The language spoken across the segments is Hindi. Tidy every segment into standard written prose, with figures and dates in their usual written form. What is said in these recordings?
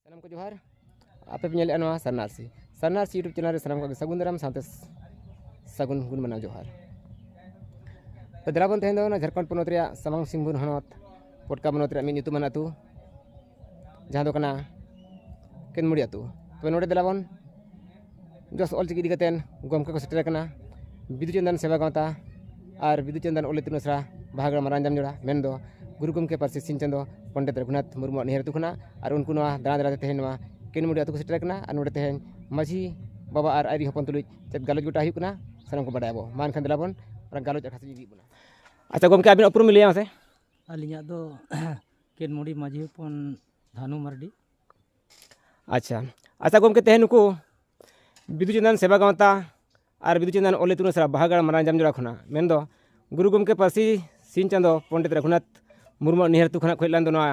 सानम को जोहार आपे पे नेले नवा सरनारसी यूट्यूब चैनल रे सानम को सगुन दाराम साथे सगुन गुण मना जोहार तो दलाबन तेहन दो झारखंड पोनत रे सामांग सिंहभूम हनत पटका बनत रे मी ᱧᱩᱛᱩᱢᱟᱱ अतु जहां दो कना केनमुड़ी अतु तो नोडे दलाबन जस ऑलचिकी इदी कतेन गमके को सेटर कना बिदु चंदन सेवा गावता और बिदु चंदन ओले तुनसरा भागड़ मारान जाम जोड़ा मेन दो गुरु गमके पारसी सिंह चंदो पंडित रघुनाथ मुर्मू निहर तुखना और उनको नवा दाना दाना तेहन नवा केनमुड़ी अतु को सेटर कना और नोडे तेहन माझी बाबा और आरी हपन तुलुज चेत गालोज गोटा हुई कना सानम को बडायबो मान खान दलाबन और गालोज अखास जी बुना अच्छा गमके आबिन उपरुम मिलिया से अलिया दो केनमुड़ी माझी हपन धानु मरडी अच्छा अच्छा गमके तेहन को बिदु चंदन सेवा गावता और बिदु चंदन ओले तुनसरा भागड़ मारान जाम जोड़ा खना मेन दो गुरु गमके पारसी सिंह चंदो पंडित रघुनाथ मुर्मू निहर तुखना खोलान दो नवा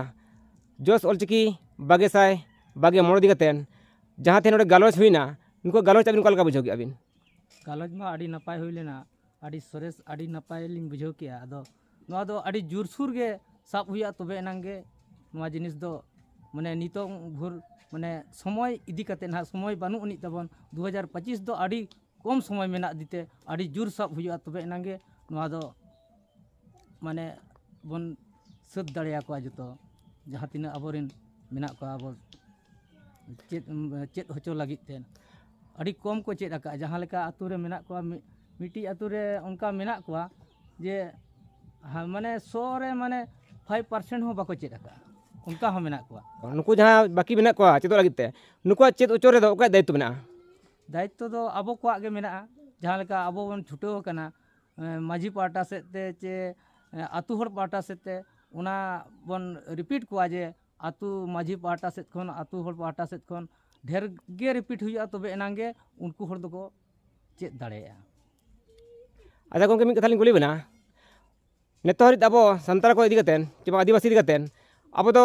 जोस ऑलचिकी बागे साय बागे मोड़ दिगतेन जहाँ थे नोडे गालोच हुईना उनको गालोच अबिन कलका बुझो गया अबिन गालोज मा आड़ी नपाय हुई लेना आड़ी सरेस आड़ी नपाय लिंग बुझो किया अदो नवा दो आड़ी जुरसुर गे साब हुई तबे एनांगे नवा जिनिस दो माने नितो भुर माने समय इदी कते ना समय बानु उनी तबन 2025 दो आड़ी कम समय मेना दिते आड़ी जुर साब हुई तबे एनांगे नवा दो माने बन सद दाड़िया को जतो जहाँ तीना अबोरिन मेना को अब चेत होचो लगित तेन अड़ी कम को चेत आका जहाँ लेका आतु रे मेना को मिटी आतु रे उनका मेना को जे माने 100 रे माने 5% हो बाको चेत आका उनका हम मेना को नुकु जहाँ बाकी मेना को चेतो लगित नुकु चेत उचो रे दो ओका दायित्व मेना दायित्व दो अबो को आगे मेना जहाँ लेका अबो बन छुटो कना माझी पाटा सेते चे आतु हर पाटा सेते उना बन रिपीट को जे आतु माझी पाटा सेत खन आतु हर पाटा सेत खन ढेर गे रिपीट हुई तबे एनांगे उनको हर दको चेत दाड़ेया अच्छा गमके मी कथा लिंग कुली बना नेतो हरित अब संताल को इदी कतेन चे आदिवासी इदी कतेन अब तो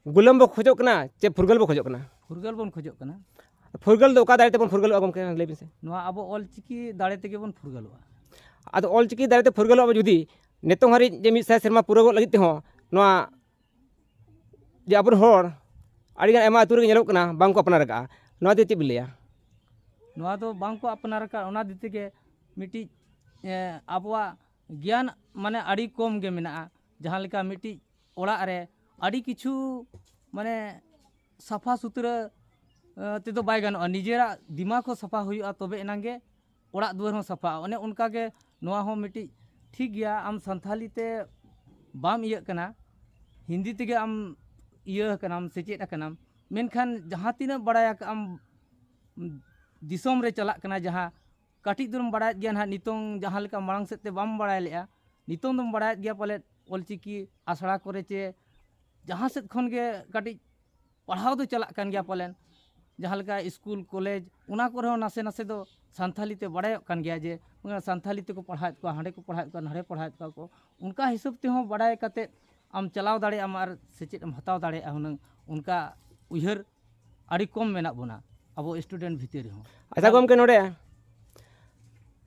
गुलाम बो खोजो कना चे फुरगल बो खोजो कना फुरगल बन खोजो कना फुरगल दो ओका दाड़े ते बन फुरगल गमके लेबिन से नवा अब ऑलचिकी दाड़े तेगे बन फुरगलवा आदो ऑलचिकी दाड़े ते फुरगल अब जुदी नेतो हरि जे मिस सेरमा पुरगो लगित ते हो नवा जे अपन होर आड़ीगान एमा आतु रे नेलोक कना बांग को अपना रका नवा दे चे बिलिया नवा तो बांग को अपना रका ओना दिते के मिटी आबवा ज्ञान माने आड़ी कम गे मेना जहाँ लेका मिटी ओड़ा रे आड़ी किछु माने सफा सुथरा तेदो बाय गानो निजेरा दिमाग को सफा हुआ तबे एनांगे ओड़ा दुआर हो सफा ओने उनका के नवा हो मिटी ठीक गया आम संथाली ते बाम इया कना हिंदी तेगे आम इया कनाम सेचेत कनाम मेनखान जहाँ तीना बड़ाया आम दिसोम रे चला कना जहाँ काटी दुम बड़ा गया ना नितों जहाँ लेका मांग सेते बाम बड़ा लेया नितों दुम बड़ा गया पले ऑलचिकी आसड़ा करे चे जहाँ से खन गे काटी पढ़ाओ तो चला कन गया पलेन जहाँ लेका स्कूल कॉलेज उना को रहो नासे नासे दो संथाली ते बड़ा कन गया जे संथाली ते को पढ़ाए को हांडे को पढ़ाए को नहरे पढ़ाए को उनका हिसाब ते हो बड़ा कते आम चलाव दाड़े आम आर सेचेत आम हताव दाड़े हुनंग उनका उहर आड़ी कम मेना बोना अब स्टूडेंट भीतर हो अच्छा गमके नोडे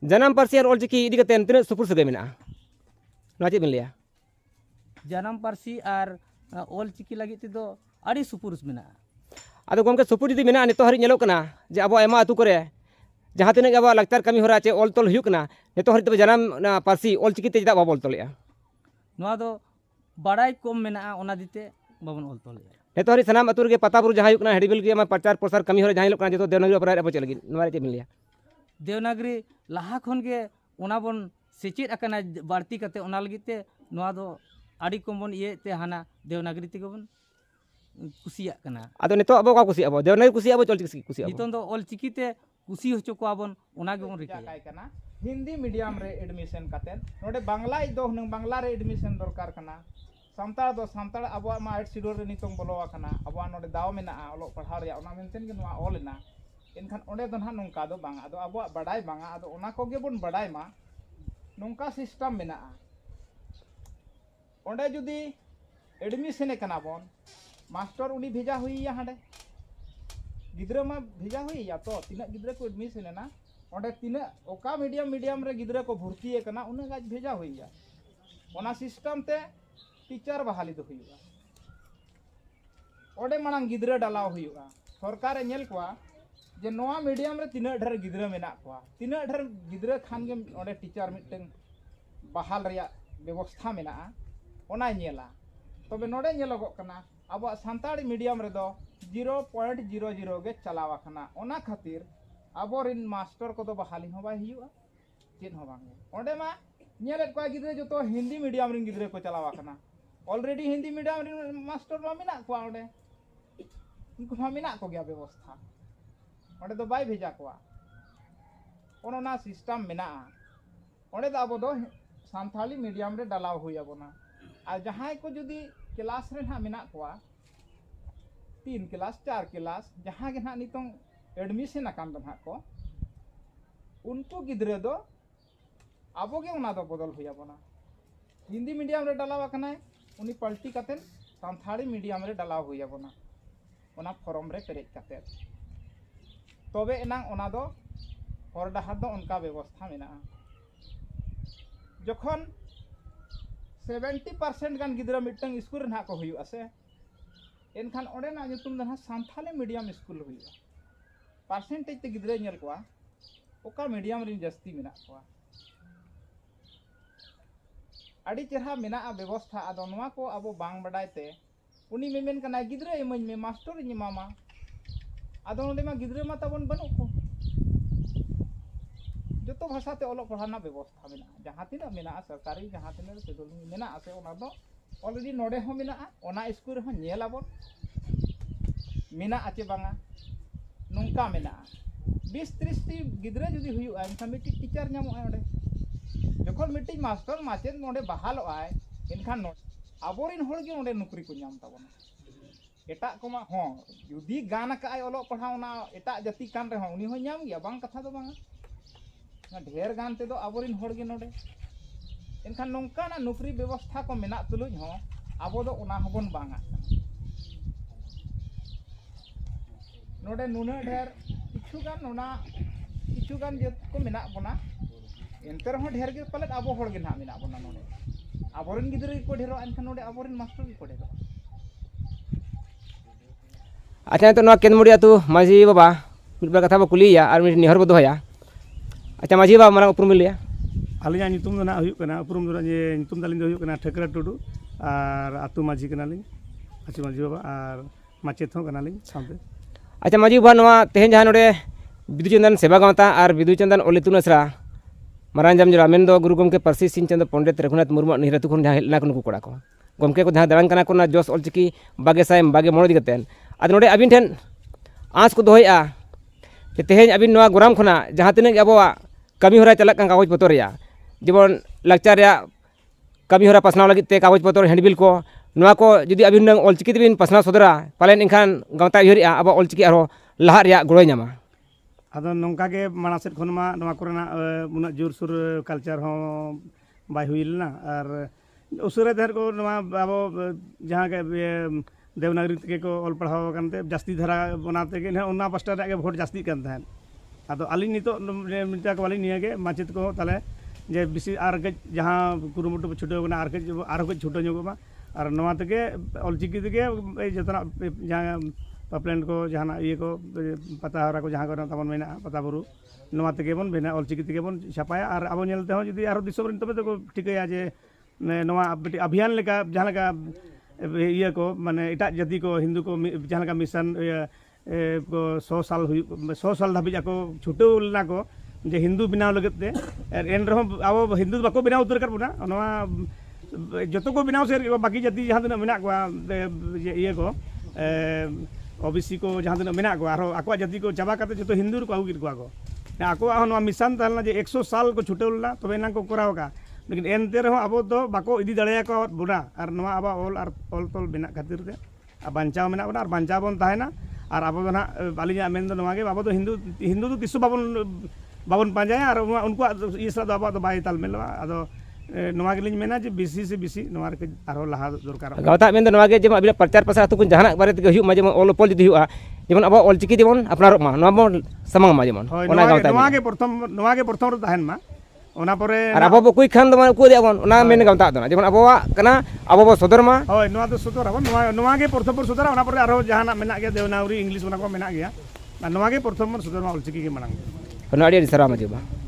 जन्म पारसी और ऑलचिकी इदी कतेन तिना सुपुर सगे मेना नवा चे बिन लिया जानम पारसी और ऑलचिकी लगी तेदो आड़ी सुपुरुस मेना आदो गमके सुपुर जुदी मेना नेतो हरि नेलोक कना जे अब एमा आतु करे जहाँ तीना अब लाक्चर कमी होरा चे ऑल तोल हुयुक कना नेतो हरि तबे जन्म पारसी ऑलचिकी ते जदा बाबो ऑल तोलेया नवा दो बड़ाई कम मेना ओना दिते बाबन ऑल तोलेया नेतो हरि सनाम अतुर के पतापुर जहाँ हुयुक कना हेडिबिल के प्रचार प्रसार कमी होरा जहाँ लोक कना जतो देवनागरी अपराय अब चे लगी नवा चे बिन लिया देवनागरी लहा खन के ओना बन सेचेत अकना बाड़ती कते ओना लगिते नवा दो आड़ी कम बन ये ते हाना देवनागरी ते बन कुसिया कना आदो नेतो अब का कुसी अब देवनागरी कुसी अब ऑलचिकी कुसी अब नितों दो ऑलचिकी ते कुसी होचो को आबन ओना गे बन रिकाया कना हिंदी मीडियम रे एडमिशन कतेन नोडे बांग्ला दो हनंग बांग्ला रे एडमिशन दरकार कना सानताड़ दो सानताड़ अब मा 8 शिड्यूल रे नितों बोलो कना अब नोडे दाव मेना ओलो पढ़ाव रे ओना मेनतेन गे नोआ ऑलना इनखान ओंडे दो ना नोंका दो बांगा आदो अब बड़ाई बांगा आदो ओना को गे बन बड़ाई मा नोंका सिस्टम मेना ओंडे जुदी एडमिशन कना बन मास्टर उनी भेजा हुई या हांडे गिद्रा मा भेजा हुई या तो तिना गिद्रा को एडमिशन ना ओंडे तिना ओका मीडियम रे गिद्रा को भर्ती कना उना गाज भेजा हुई या ओना सिस्टम ते टीचर बहाली दो हुई ओडे मांग गिद्रा डालाव हुआ सरकार नेल कोआ जे नोआ मीडियम रे तिना ढेर गिद्रा मेना कोआ तिना ढेर गिद्रा खान गे ओडे टीचर मिटeng बहाल रिया व्यवस्था मेना ओना नेला तबे नोडे नेलोगो कना अब सानताड़ी मीडियम रे दो 0.00 गे चलावा कना ओना खातिर अबोरिन मास्टर को तो बहाली हो बाय हुआ चेन हो बांगे ओडे मा नेले कोआ गिद्रा जो तो हिंदी मीडियम रिन गिद्रा को चलावा कना ऑलरेडी हिंदी मीडियम रिन मास्टर मा मेना कोआ ओडे उनको मेना को गया व्यवस्था ओडे तो बाय भेजा कोआ ओना सिस्टम मेना ओडे तो अब दो सानथाली मीडियम रे डालाव हुई बोना और जहां को जुदी क्लास रे ना मेना कोआ 3 क्लास 4 क्लास जहां के ना नितों एडमिशन अकान दो को उनको गिद्रे दो अब गे उना दो बदल हुई बोना हिंदी मीडियम रे डालाव कनाय उनी पलटी कतेन सानथाली मीडियम रे डालाव हुई बोना ओना फॉर्म रे पेरेज कते तबे एनांग ओना दो हर डाहार दो उनका व्यवस्था मेना जखन 70% गान गिद्रा मिटंग स्कूल रे को हुई से एनखान ओडे ना nyutum दना सानथाली मीडियम स्कूल हुई परसेंटेज ते गिद्रा नेल कोआ ओका मीडियम रे जस्ती मेना कोआ अड़ी चेहरा मेना व्यवस्था आदो नवा को अबो बांग बडायते उनी मेमेन कना गिद्रा इमन में मास्टर इन मामा आदो नोडे मा गिद्रा मा तबन बनो को जो तो भाषा ते ओलो पढ़ाना व्यवस्था मेना जहां तिना मेना सरकारी जहां तिना शेड्यूल मेना आसे ओना दो ऑलरेडी नोडे हो मेना ओना स्कूल रे हो नेल आबो मेना आचे बांगा नोंका मेना 20-30 टी गिद्रा जदी हुयु आ इनका मिटी टीचर नामो आय ओडे जखन मिटी मास्टर माचेद नोडे बहाल आय इनखान आबोरिन होड़ गे ओडे नौकरी को नाम ताबोना एटा कोमा हो जुदी गान का आय ओलो पढ़ावना एटा जाति कान रे हो उनी हो नाम गया बांग कथा दो बांगा ढेर गान ते दो आबोरिन होड़ गे नोडे एनखान नोंका ना नौकरी व्यवस्था को मेना तुलुज हो आबो दो ओना हबन बांगा नोडे नुना ढेर किछु गान जत को मेना बोना एनते रहो ढेर गे पले आबो होड़ गे ना मेना बोना नोडे आबोरिन गिद्रा को ढेरो एनखान नोडे आबोरिन मास्टर को ढेरो अच्छा तो केंदमुड़ी आतु माझी बाबा मिट बार कथा बो कुलिया और मिट निहर बो दोया अच्छा माझी बाबा मारा उपरुम लिया आलिया नितुम दो ना हुयुक कना उपरुम दो जे नितुम दालिन दो हुयुक कना ठेकरा टुडू और आतु माझी कनालिन अच्छी माझी बाबा और माचेत हो कनालिन सामते अच्छा माझी बाबा नवा तेहन जहां नोडे बिदु चंदन सेवा गावता और बिदु चंदन ओलितुन असरा मारान जाम जरा मेन दो गुरु गमके परसी सिंह चंद्र पंडित रघुनाथ मुर्मू निहरतु खन जहां हेलना को कोड़ा को गमके को जहां दालान कना को ना जोस ऑलचिकी बागे साइम बागे मोड़ दिगतेन आद नोडे अबिन ठेन आस को दोहया कि तेहन अबिन नवा गोराम खना जहां तिने अबवा कमी होरा चलक कान कागज पत्र या जेबन लाक्चर या कमी होरा पसनाव लगित ते कागज पत्र हैंडबिल को नवा को जदि अबिन नंग ऑलचिकी तिबिन पसनाव सदरा पालेन इनखान गावता यहरिया अब ऑलचिकी आरो लहा रिया गोड़ोय नामा आदो नोंका के माना सेट खन मा नवा कोरेना मुना जोर सुर कल्चर हो बाय हुइलना और उसरे धर को नवा अब जहां के देवनागरी के को ऑल पढ़ाव कानते जास्ती धरा बनाते के ओना पास्टर रे वोट जास्ती कान थान आदो आली नितो मिटा को वाली निया के माचित को ताले जे बिसी आर के जहां कुरुमुटु छुटो कना आर के छुटो जोगमा और नवा तके ऑलचिकी तके जतना जहां पापलैंड को जहां ये को पता हरा को जहां को तमन मेना पता बुरु नवा तके बन बेना ऑलचिकी तके बन छापाया और अब नेलते हो जदी आरो दिसो तबे तो ठिकया जे नवा अभियान लेका जहां लेका ये को माने एटा जाति को हिंदू को जहां लेका मिशन को 100 साल धाबी को छुटेना को जे हिंदू बनाव लगते एन रहो अब हिंदू बाको बनाव उतर कर बुना नवा जतो को बनाव से बाकी जाति जहां तना मेना को ये को ओबीसी को जहां तना मेना को आरो आको जाति को चाबा करते जतो हिंदू को आगु गिर को आको नवा मिशन तहना जे 100 साल को छुटेलना तबे ना को कराव का लेकिन एनते रहो अब तो बाको इदी दड़या को बुना और नवा अब ऑल तोल बिना खातिर ते बांचाव मेना बना और बांचाव बन ताहेना और अब ना आलिया मेन दो नवा के अब तो हिंदू तो किसु बाबन पांजाया और उनको ये सब अब तो बाय तालमेलवा अदो नवा के लिन मेना जे बीसी से बीसी नवा के आरो लहा दरकार गावता मेन दो नवा के जेम अबि प्रचार प्रसार अतु कुन जहाना बारे ते हुयु मा जेम ऑल पोल जदि हुआ जेमन अब ऑलचिकी जेमन अपनार मा नवा बन समंग मा जेमन ओना गावता नवा के प्रथम रो ताहेन मा ᱚᱱᱟ ᱯᱚᱨᱮ ᱟᱨ ᱟᱵᱚ ᱵᱚ ᱠᱩᱭ ᱠᱷᱟᱱ ᱫᱚ ᱢᱟᱱᱮ ᱩᱠᱩ ᱫᱮᱭᱟᱵᱚᱱ ᱚᱱᱟ ᱢᱮᱱ ᱜᱟᱢᱛᱟ ᱫᱚ ᱡᱮᱢᱚᱱ ᱟᱵᱚᱣᱟᱜ ᱠᱟᱱᱟ ᱟᱵᱚ ᱵᱚ ᱥᱚᱫᱚᱨ ᱢᱟ ᱦᱳᱭ ᱱᱚᱣᱟ ᱫᱚ ᱥᱚᱫᱚᱨᱟᱵᱚᱱ ᱱᱚᱣᱟ ᱜᱮ ᱯᱨᱚᱛᱷᱚᱢ ᱵᱚᱱ ᱥᱚᱫᱚᱨᱟ ᱚᱱᱟ ᱯᱚᱨᱮ ᱟᱨᱦᱚᱸ ᱡᱟᱦᱟᱱᱟᱜ ᱢᱮᱱᱟᱜ ᱜᱮᱭᱟ ᱫᱮᱣᱱᱟᱜᱚᱨᱤ ᱤᱝᱞᱤশ ᱚᱱᱟ ᱠᱚ ᱢᱮᱱᱟᱜ ᱜᱮᱭᱟ ᱟᱨ ᱱᱚᱣᱟ ᱜᱮ ᱯᱨᱚᱛᱷᱚᱢ ᱵᱚᱱ ᱥᱚᱫᱚᱨ ᱢᱟ ᱚᱞᱪᱤᱠᱤ ᱜᱮ ᱢᱟᱲᱟᱝ ᱚᱱᱟ ᱟᱹᱰᱤ ᱟᱹᱰᱤ ᱥᱟᱨᱦᱟᱣ ᱢᱟᱹᱡᱷᱤ ᱵᱟᱵᱟ